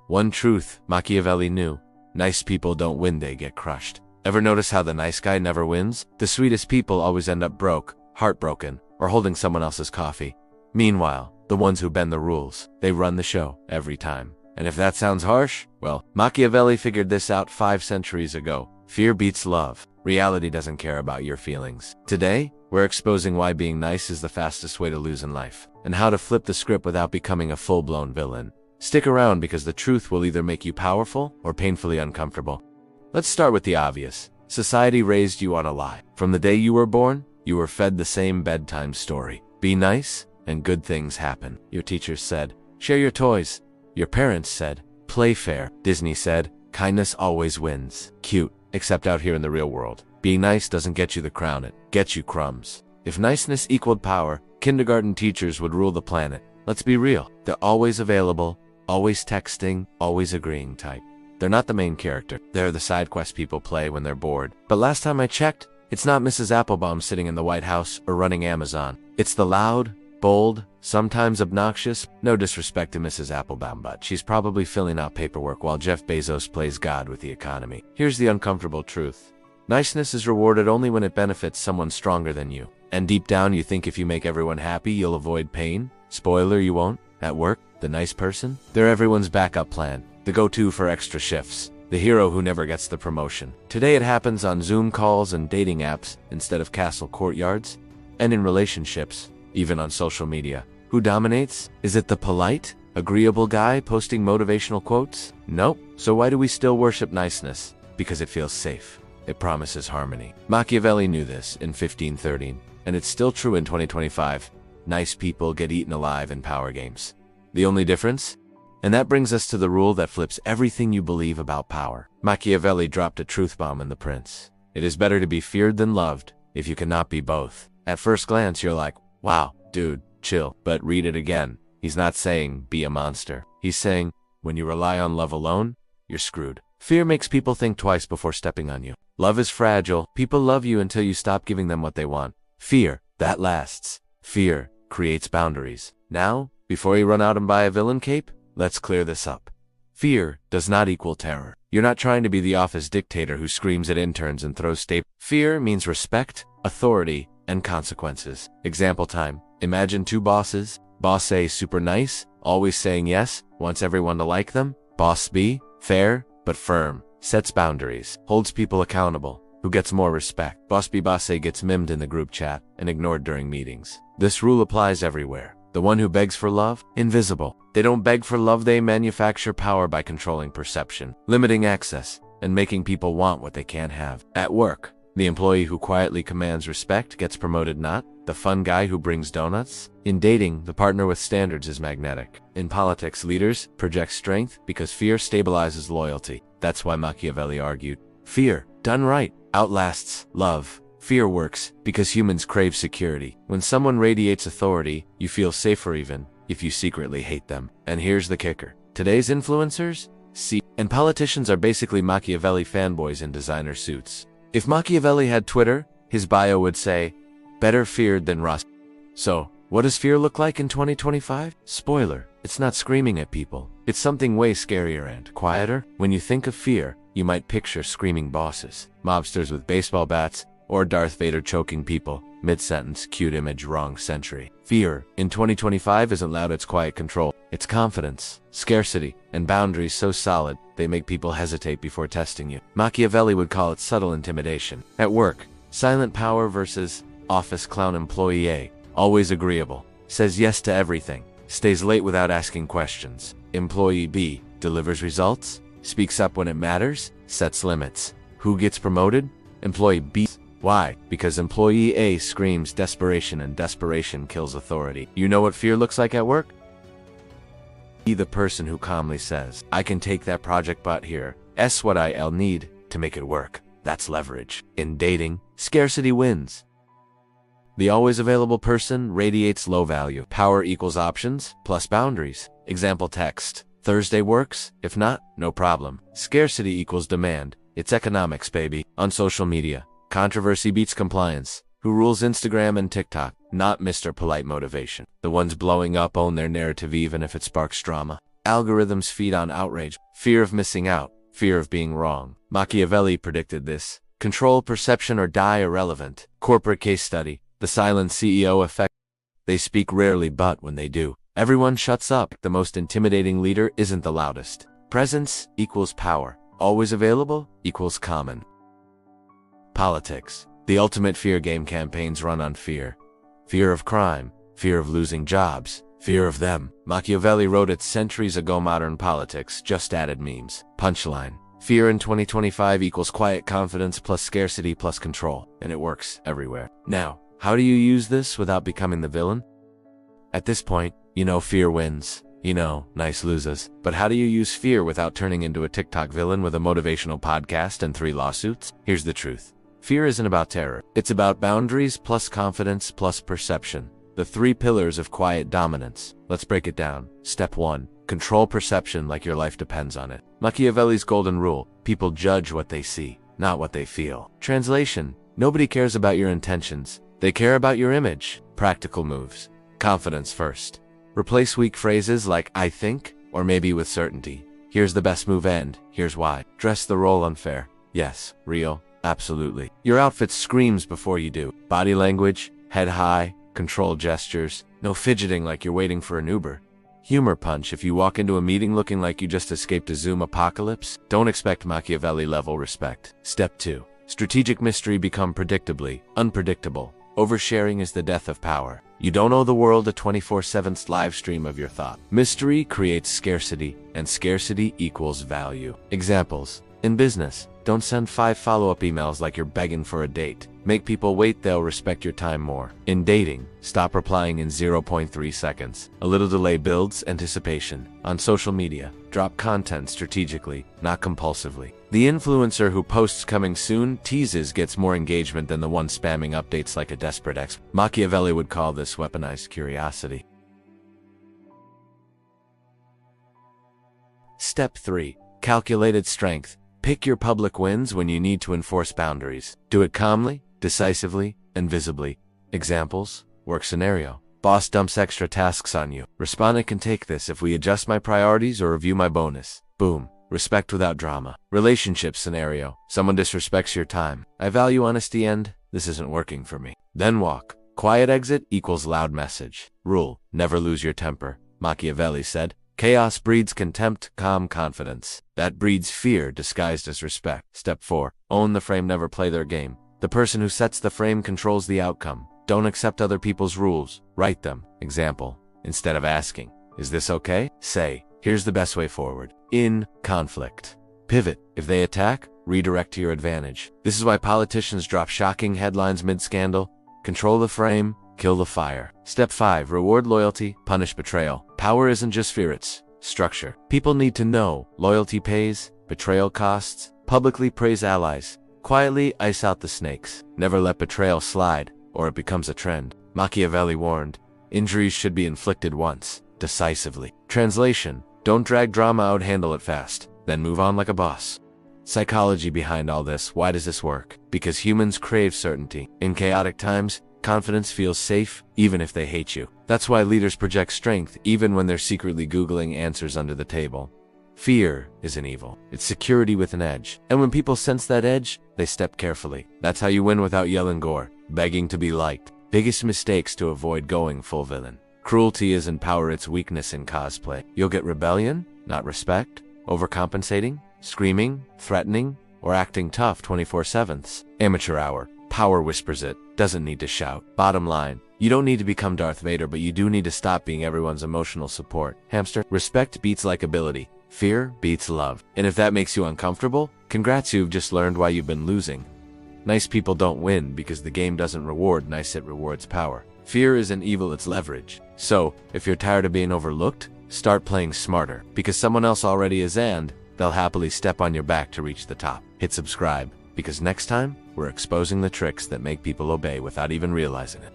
One truth Machiavelli knew: nice people don't win, they get crushed. Ever notice how the nice guy never wins? The sweetest people always end up broke, heartbroken, or holding someone else's coffee. Meanwhile, the ones who bend the rules, they run the show every time. And if that sounds harsh, well, Machiavelli figured this out 5 centuries ago. Fear beats love. Reality doesn't care about your feelings. Today, we're exposing why being nice is the fastest way to lose in life, and how to flip the script without becoming a full-blown villain. Stick around, because the truth will either make you powerful or painfully uncomfortable. Let's start with the obvious. Society raised you on a lie. From the day you were born, you were fed the same bedtime story. Be nice, and good things happen. Your teachers said, share your toys. Your parents said, play fair. Disney said, kindness always wins. Cute, except out here in the real world. Being nice doesn't get you the crown, it gets you crumbs. If niceness equaled power, kindergarten teachers would rule the planet. Let's be real. They're always available, always texting, always agreeing type. They're not the main character. They're the side quest people play when they're bored. But last time I checked, it's not Mrs. Applebaum sitting in the White House or running Amazon. It's the loud, bold, sometimes obnoxious. No disrespect to Mrs. Applebaum, but she's probably filling out paperwork while Jeff Bezos plays God with the economy. Here's the uncomfortable truth. Niceness is rewarded only when it benefits someone stronger than you. And deep down you think if you make everyone happy, you'll avoid pain. Spoiler, you won't. At work, the nice person? They're everyone's backup plan. The go-to for extra shifts. The hero who never gets the promotion. Today it happens on Zoom calls and dating apps instead of castle courtyards. And in relationships, even on social media. Who dominates? Is it the polite, agreeable guy posting motivational quotes? Nope. So why do we still worship niceness? Because it feels safe. It promises harmony. Machiavelli knew this in 1513, and it's still true in 2025. Nice people get eaten alive in power games. The only difference? And that brings us to the rule that flips everything you believe about power. Machiavelli dropped a truth bomb in The Prince. It is better to be feared than loved, if you cannot be both. At first glance, you're like, wow, dude, chill. But read it again. He's not saying, be a monster. He's saying, when you rely on love alone, you're screwed. Fear makes people think twice before stepping on you. Love is fragile. People love you until you stop giving them what they want. Fear, that lasts. Fear creates boundaries. Now, before you run out and buy a villain cape, let's clear this up. Fear does not equal terror. You're not trying to be the office dictator who screams at interns and throws staples. Fear means respect, authority, and consequences. Example time. Imagine 2 bosses. Boss A, super nice, always saying yes, wants everyone to like them. Boss B, fair, but firm, sets boundaries, holds people accountable. Who gets more respect? Boss B. Boss A gets mimed in the group chat and ignored during meetings. This rule applies everywhere. The one who begs for love? Invisible. They don't beg for love, they manufacture power by controlling perception, limiting access, and making people want what they can't have. At work, the employee who quietly commands respect gets promoted, not the fun guy who brings donuts. In dating, the partner with standards is magnetic. In politics, leaders project strength because fear stabilizes loyalty. That's why Machiavelli argued, fear, done right, outlasts love. Fear works because humans crave security. When someone radiates authority, you feel safer even if you secretly hate them. And here's the kicker. Today's influencers, and politicians are basically Machiavelli fanboys in designer suits. If Machiavelli had Twitter, his bio would say, better feared than Ross. So, what does fear look like in 2025? Spoiler, it's not screaming at people. It's something way scarier and quieter. When you think of fear, you might picture screaming bosses, mobsters with baseball bats, or Darth Vader choking people. Mid-sentence, cute image, wrong century. Fear in 2025 isn't loud, it's quiet control. It's confidence, scarcity, and boundaries so solid, they make people hesitate before testing you. Machiavelli would call it subtle intimidation. At work, silent power versus office clown. Employee A, always agreeable, says yes to everything, stays late without asking questions. Employee B, delivers results, speaks up when it matters, sets limits. Who gets promoted? Employee B. Why? Because employee A screams desperation, and desperation kills authority. You know what fear looks like at work? Be the person who calmly says, I can take that project, but here's what I'll need to make it work. That's leverage. In dating, scarcity wins. The always available person radiates low value. Power equals options plus boundaries. Example text. Thursday works? If not, no problem. Scarcity equals demand. It's economics, baby. On social media, controversy beats compliance. Who rules Instagram and TikTok? Not Mr. Polite Motivation. The ones blowing up own their narrative even if it sparks drama. Algorithms feed on outrage, fear of missing out, fear of being wrong. Machiavelli predicted this. Control perception or die irrelevant. Corporate case study. The silent CEO effect. They speak rarely, but when they do, everyone shuts up. The most intimidating leader isn't the loudest. Presence equals power. Always available equals common. Politics. The ultimate fear game. Campaigns run on fear. Fear of crime, fear of losing jobs, fear of them. Machiavelli wrote it centuries ago. Modern politics just added memes. Punchline. Fear in 2025 equals quiet confidence plus scarcity plus control. And it works everywhere. Now, how do you use this without becoming the villain? At this point, you know fear wins. You know, nice loses. But how do you use fear without turning into a TikTok villain with a motivational podcast and 3 lawsuits? Here's the truth. Fear isn't about terror. It's about boundaries plus confidence plus perception. The 3 pillars of quiet dominance. Let's break it down. Step 1. Control perception like your life depends on it. Machiavelli's golden rule. People judge what they see, not what they feel. Translation. Nobody cares about your intentions. They care about your image. Practical moves. Confidence first. Replace weak phrases like I think or maybe with certainty. Here's the best move and here's why. Dress the role unfair. Yes, real. Absolutely. Your outfit screams before you do. Body language, head high, controlled gestures, no fidgeting like you're waiting for an Uber. Humor punch. If you walk into a meeting looking like you just escaped a Zoom apocalypse, don't expect Machiavelli level respect. Step 2. Strategic mystery. Become predictably unpredictable. Oversharing is the death of power. You don't owe the world a 24/7 live stream of your thought. Mystery creates scarcity, and scarcity equals value. Examples. In business, don't send 5 follow-up emails like you're begging for a date. Make people wait, they'll respect your time more. In dating, stop replying in 0.3 seconds. A little delay builds anticipation. On social media, drop content strategically, not compulsively. The influencer who posts coming soon teases gets more engagement than the one spamming updates like a desperate ex. Machiavelli would call this weaponized curiosity. Step 3. Calculated strength. Pick your public wins when you need to enforce boundaries. Do it calmly, decisively, and visibly. Examples. Work scenario. Boss dumps extra tasks on you. Respondent can take this if we adjust my priorities or review my bonus. Boom. Respect without drama. Relationship scenario. Someone disrespects your time. I value honesty and this isn't working for me. Then walk. Quiet exit equals loud message. Rule. Never lose your temper. Machiavelli said, chaos breeds contempt, calm confidence. That breeds fear disguised as respect. Step 4. Own the frame, never play their game. The person who sets the frame controls the outcome. Don't accept other people's rules. Write them. Example. Instead of asking, is this okay? Say, here's the best way forward. In conflict. Pivot. If they attack, redirect to your advantage. This is why politicians drop shocking headlines mid-scandal. Control the frame, kill the fire. Step 5. Reward loyalty, punish betrayal. Power isn't just fear, it's structure. People need to know loyalty pays, betrayal costs. Publicly praise allies. Quietly ice out the snakes. Never let betrayal slide, or it becomes a trend. Machiavelli warned, injuries should be inflicted once, decisively. Translation. Don't drag drama out, handle it fast, then move on like a boss. Psychology behind all this. Why does this work? Because humans crave certainty. In chaotic times, confidence feels safe, even if they hate you. That's why leaders project strength, even when they're secretly Googling answers under the table. Fear isn't evil. It's security with an edge. And when people sense that edge, they step carefully. That's how you win without yelling gore, begging to be liked. Biggest mistakes to avoid going full villain. Cruelty isn't power, it's weakness in cosplay. You'll get rebellion, not respect, overcompensating, screaming, threatening, or acting tough 24/7. Amateur hour. Power whispers it, doesn't need to shout. Bottom line, you don't need to become Darth Vader, but you do need to stop being everyone's emotional support. Hamster. Respect beats likability. Fear beats love. And if that makes you uncomfortable, congrats, you've just learned why you've been losing. Nice people don't win because the game doesn't reward nice, it rewards power. Fear isn't evil, it's leverage. So, if you're tired of being overlooked, start playing smarter, because someone else already is and they'll happily step on your back to reach the top. Hit subscribe, because next time, we're exposing the tricks that make people obey without even realizing it.